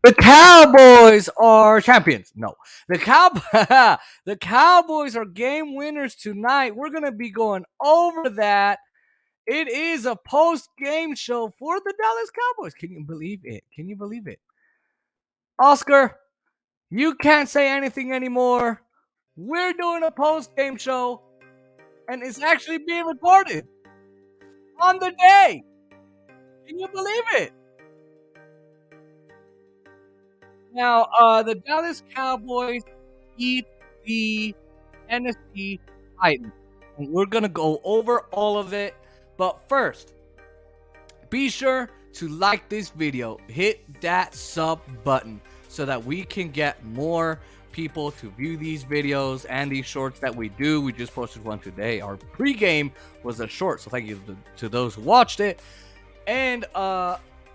The Cowboys are champions. No, the the Cowboys are game winners tonight. We're gonna be going over that. It is a post-game show for the Dallas Cowboys. Can you believe it? Can you believe it? Oscar, you can't say anything anymore. We're doing a post-game show, and it's actually being recorded on the day. Can you believe it? Now, the Dallas Cowboys beat the Tennessee Titans. And we're going to go over all of it. But first, be sure to like this video. Hit that sub button so that we can get more people to view these videos and these shorts that we do. We just posted one today. Our pregame was a short, so thank you to those who watched it. And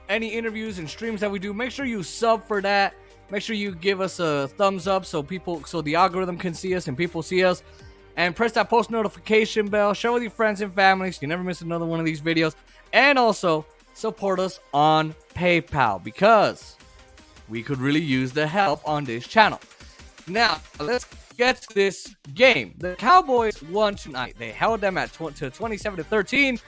any interviews and streams that we do, make sure you sub for that. Make sure you give us a thumbs up so the algorithm can see us and people see us. And press that post notification bell. Share with your friends and family so you never miss another one of these videos. And also support us on PayPal because we could really use the help on this channel. Now, let's get to this game. The Cowboys won tonight. They held them at 27-13.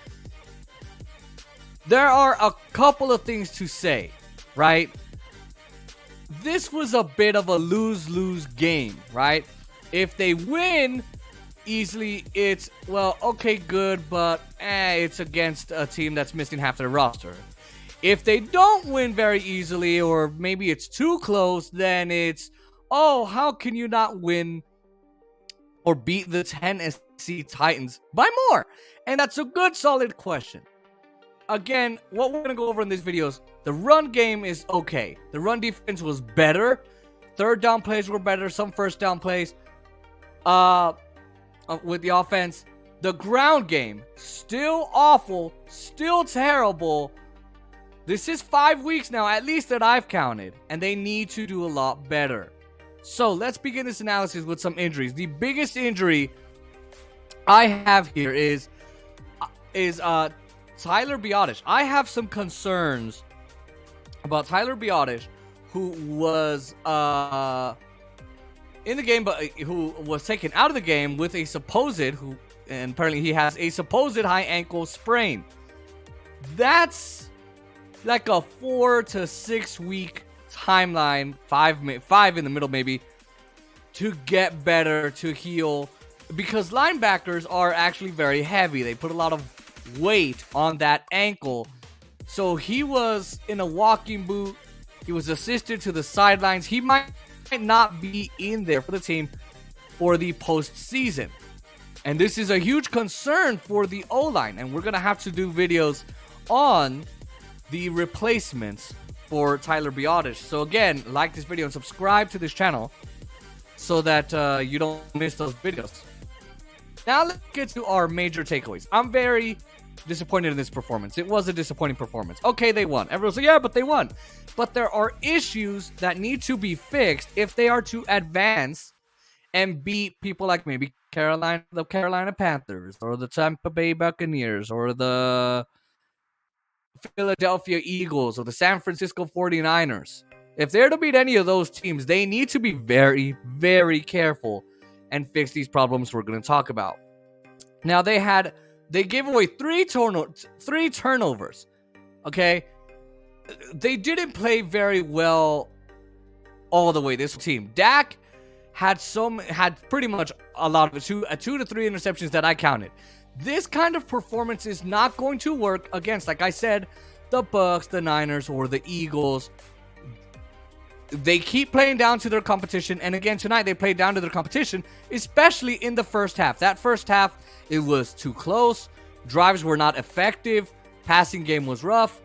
There are a couple of things to say, right? This was a bit of a lose-lose game, right? If they win easily, it's, well, okay, good, but it's against a team that's missing half their roster. If they don't win very easily, or maybe it's too close, then it's, oh, how can you not win or beat the Tennessee Titans by more? And that's a good, solid question. Again, what we're going to go over in this video is the run game is okay. The run defense was better. Third down plays were better. Some first down plays with the offense. The ground game, still awful, still terrible. This is 5 weeks now, at least that I've counted. And they need to do a lot better. So let's begin this analysis with some injuries. The biggest injury I have here is Tyler Biadasz. I have some concerns about Tyler Biadasz, who was in the game, but who was taken out of the game with a supposed, and apparently he has a supposed high ankle sprain. That's like a 4 to 6 week timeline, five in the middle maybe, to get better, to heal, because linebackers are actually very heavy. They put a lot of weight on that ankle. So he was in a walking boot. He was assisted to the sidelines. He might not be in there for the team for the postseason. And this is a huge concern for the O-line. And we're going to have to do videos on the replacements for Tyler Biadasz. So again, like this video and subscribe to this channel so that you don't miss those videos. Now let's get to our major takeaways. I'm very disappointed in this performance. It was a disappointing performance. Okay, they won. Everyone's like, yeah, but they won. But there are issues that need to be fixed if they are to advance and beat people like maybe the Carolina Panthers or the Tampa Bay Buccaneers or the Philadelphia Eagles or the San Francisco 49ers. If they're to beat any of those teams, they need to be very, very careful and fix these problems we're going to talk about. Now, they gave away three turnovers. Okay? They didn't play very well all the way, this team. Dak had pretty much a lot of 2 to 3 interceptions that I counted. This kind of performance is not going to work against, like I said, the Bucs, the Niners, or the Eagles. They keep playing down to their competition, and again tonight they played down to their competition, especially in the first half. That first half, it was too close. Drives were not effective. Passing game was rough.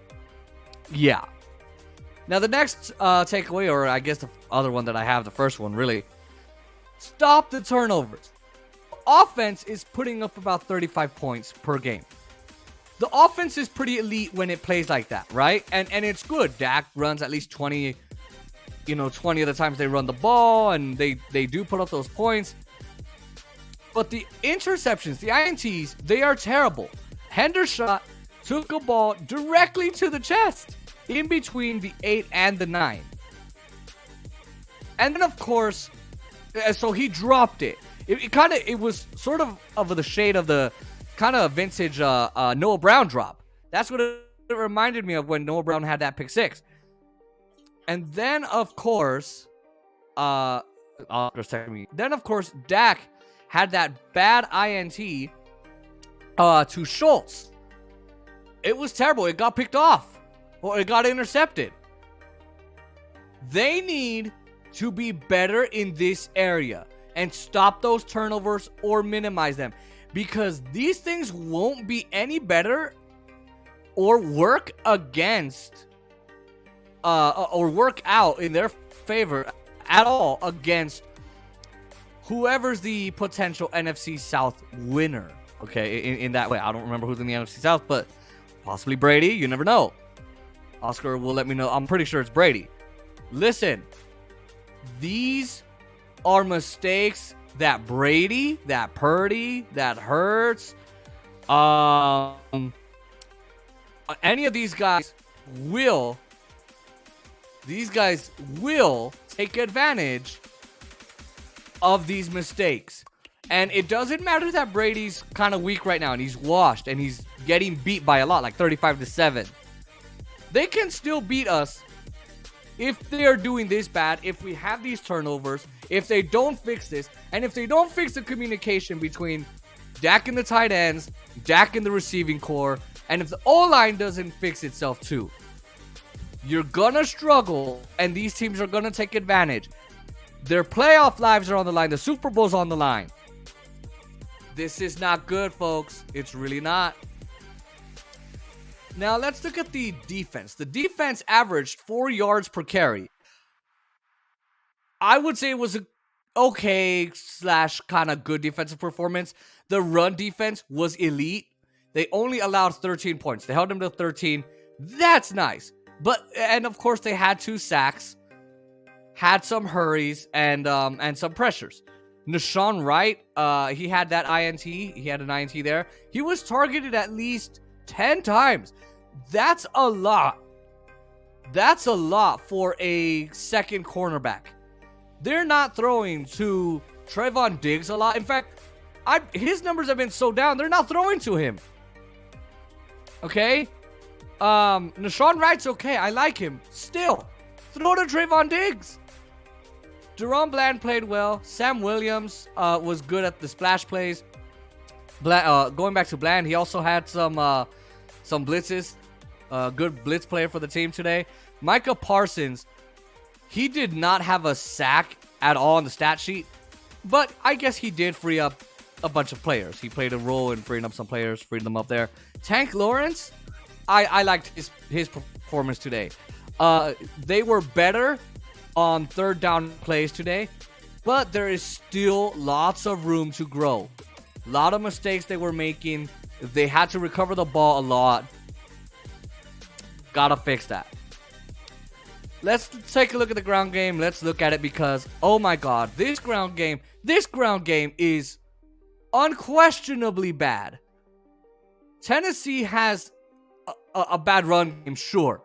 Yeah. Now the next takeaway, or I guess the other one that I have, the first one really, stop the turnovers. Offense is putting up about 35 points per game. The offense is pretty elite when it plays like that, right? And it's good. Dak runs at least 20 of the times they run the ball, and they do put up those points. But the interceptions, the INTs, they are terrible. Hendershot took a ball directly to the chest in between the 8 and the 9. And then, of course, so he dropped it. It was sort of the shade of the kind of vintage Noah Brown drop. That's what it reminded me of when Noah Brown had that pick six. And then, of course, Dak had that bad INT to Schultz. It was terrible. It got picked off, or it got intercepted. They need to be better in this area and stop those turnovers or minimize them, because these things won't be any better or work against or work out in their favor at all against whoever's the potential NFC South winner. Okay, in that way. I don't remember who's in the NFC South, but possibly Brady. You never know. Oscar will let me know. I'm pretty sure it's Brady. Listen, these are mistakes that Brady, that Purdy, that Hurts, any of these guys will take advantage of these mistakes. And it doesn't matter that Brady's kind of weak right now and he's washed and he's getting beat by a lot, like 35-7. They can still beat us if they are doing this bad, if we have these turnovers, if they don't fix this, and if they don't fix the communication between Dak and the tight ends, Dak and the receiving core, and if the O-line doesn't fix itself too. You're gonna struggle, and these teams are gonna take advantage. Their playoff lives are on the line. The Super Bowl's on the line. This is not good, folks. It's really not. Now, let's look at the defense. The defense averaged 4 yards per carry. I would say it was a okay / kind of good defensive performance. The run defense was elite. They only allowed 13 points. They held them to 13. That's nice. And of course, they had 2 sacks, had some hurries, and some pressures. Nashawn Wright, he had that INT. He had an INT there. He was targeted at least 10 times. That's a lot. That's a lot for a second cornerback. They're not throwing to Trevon Diggs a lot. In fact, his numbers have been so down, they're not throwing to him. Okay? Nashawn Wright's okay. I like him. Still, throw to Trevon Diggs. Deron Bland played well. Sam Williams was good at the splash plays. Going back to Bland, he also had some blitzes. Good blitz player for the team today. Micah Parsons, he did not have a sack at all on the stat sheet, but I guess he did free up a bunch of players. He played a role in freeing up some players, freed them up there. Tank Lawrence, I liked his performance today. They were better on third down plays today, but there is still lots of room to grow. A lot of mistakes they were making. They had to recover the ball a lot. Gotta fix that. Let's take a look at the ground game. Let's look at it because, oh my God, this ground game is unquestionably bad. Tennessee has a bad run game, sure,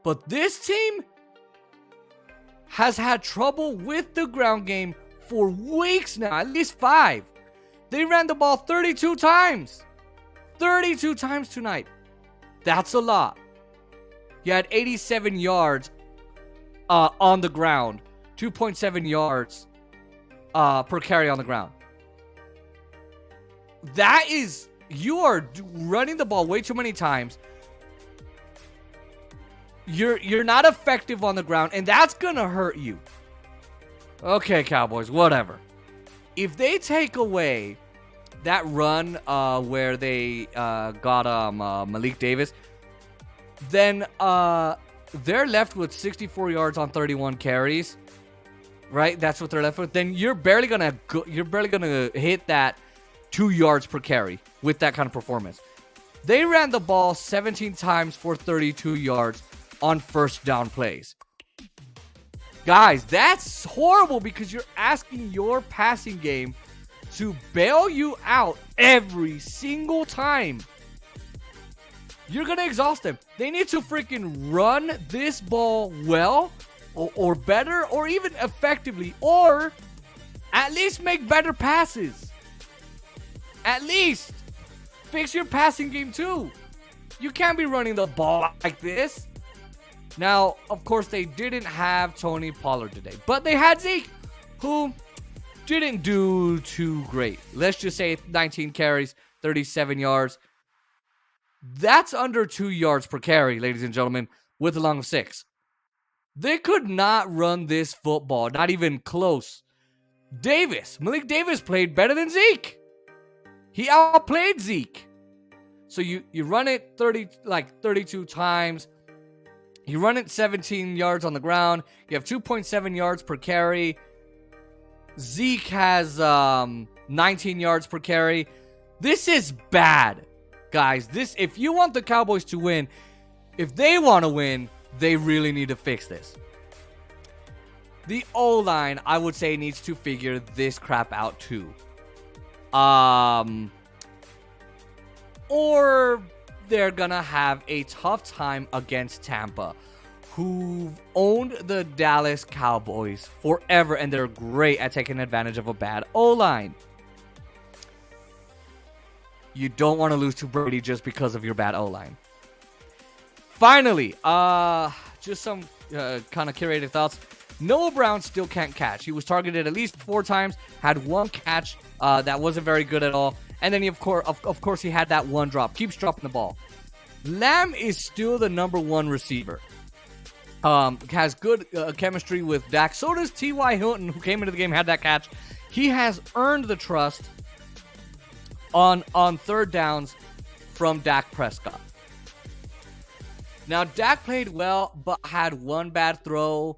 but this team has had trouble with the ground game for weeks now, at least 5. They ran the ball 32 times. 32 times tonight. That's a lot. He had 87 yards on the ground. 2.7 yards per carry on the ground. That is, you are running the ball way too many times. You're not effective on the ground, and that's gonna hurt you. Okay, Cowboys, whatever. If they take away that run where they got Malik Davis, then they're left with 64 yards on 31 carries. Right? That's what they're left with. Then you're barely gonna hit that 2 yards per carry with that kind of performance. They ran the ball 17 times for 32 yards on first down plays. Guys, that's horrible because you're asking your passing game to bail you out every single time. You're going to exhaust them. They need to freaking run this ball well, or better, or even effectively, or at least make better passes. At least fix your passing game too. You can't be running the ball like this. Now, of course, they didn't have Tony Pollard today, but they had Zeke, who didn't do too great. Let's just say 19 carries, 37 yards. That's under 2 yards per carry, ladies and gentlemen, with a long of 6. They could not run this football, not even close. Malik Davis played better than Zeke. He outplayed Zeke. So you run it 32 times. You run it 17 yards on the ground. You have 2.7 yards per carry. Zeke has 19 yards per carry. This is bad, guys. If you want the Cowboys to win, if they want to win, they really need to fix this. The O-line, I would say, needs to figure this crap out too. Or they're gonna have a tough time against Tampa, who've owned the Dallas Cowboys forever, and they're great at taking advantage of a bad O-line. You don't want to lose to Brady just because of your bad O-line. Finally, just some kind of curated thoughts. Noah Brown still can't catch. He was targeted at least 4 times, had 1 catch that wasn't very good at all. And then, of course, he had that 1 drop. Keeps dropping the ball. Lamb is still the number 1 receiver. Has good chemistry with Dak. So does T.Y. Hilton, who came into the game, had that catch. He has earned the trust on 3rd downs from Dak Prescott. Now, Dak played well, but had 1 bad throw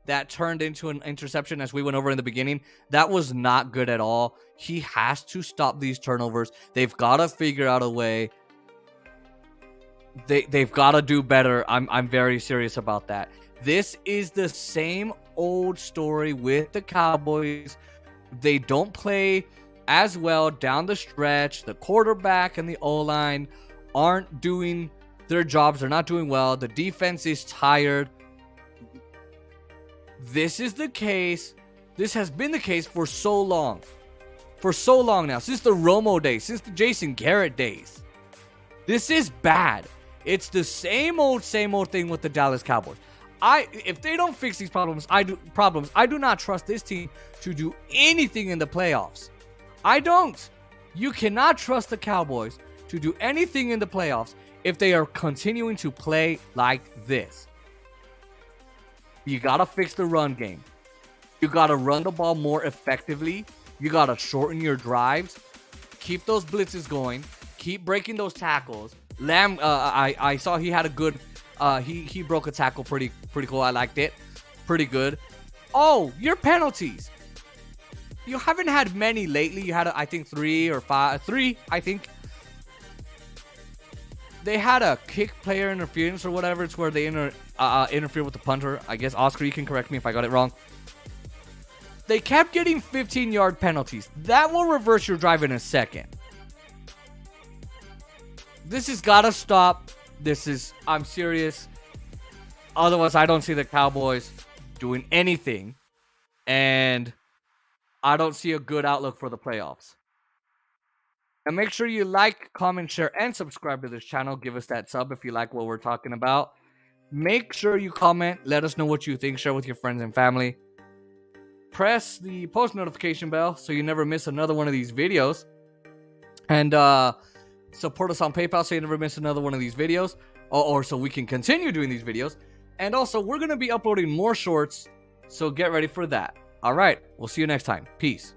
that turned into an interception, as we went over in the beginning. That was not good at all. He has to stop these turnovers. They've got to figure out a way. They've got to do better. I'm very serious about that. This is the same old story with the Cowboys. They don't play as well down the stretch. The quarterback and the O-line aren't doing their jobs. They're not doing well. The defense is tired. This is the case. This has been the case for so long. For so long now. Since the Romo days. Since the Jason Garrett days. This is bad. It's the same old thing with the Dallas Cowboys. If they don't fix these problems, I do not trust this team to do anything in the playoffs. I don't. You cannot trust the Cowboys to do anything in the playoffs if they are continuing to play like this. You got to fix the run game. You got to run the ball more effectively. You got to shorten your drives. Keep those blitzes going. Keep breaking those tackles. Lamb, I saw he had a good, he broke a tackle pretty cool. I liked it. Pretty good. Oh, your penalties. You haven't had many lately. You had, I think, 3 or 5. 3, I think. They had a kick player interference or whatever. It's where they interfere with the punter. I guess, Oscar, you can correct me if I got it wrong. They kept getting 15-yard penalties. That will reverse your drive in a second. This has got to stop. I'm serious. Otherwise, I don't see the Cowboys doing anything. And I don't see a good outlook for the playoffs. And make sure you like, comment, share, and subscribe to this channel. Give us that sub if you like what we're talking about. Make sure you comment. Let us know what you think. Share with your friends and family. Press the post notification bell so you never miss another one of these videos. And support us on PayPal so you never miss another one of these videos. Or so we can continue doing these videos. And also, we're going to be uploading more shorts. So get ready for that. All right. We'll see you next time. Peace.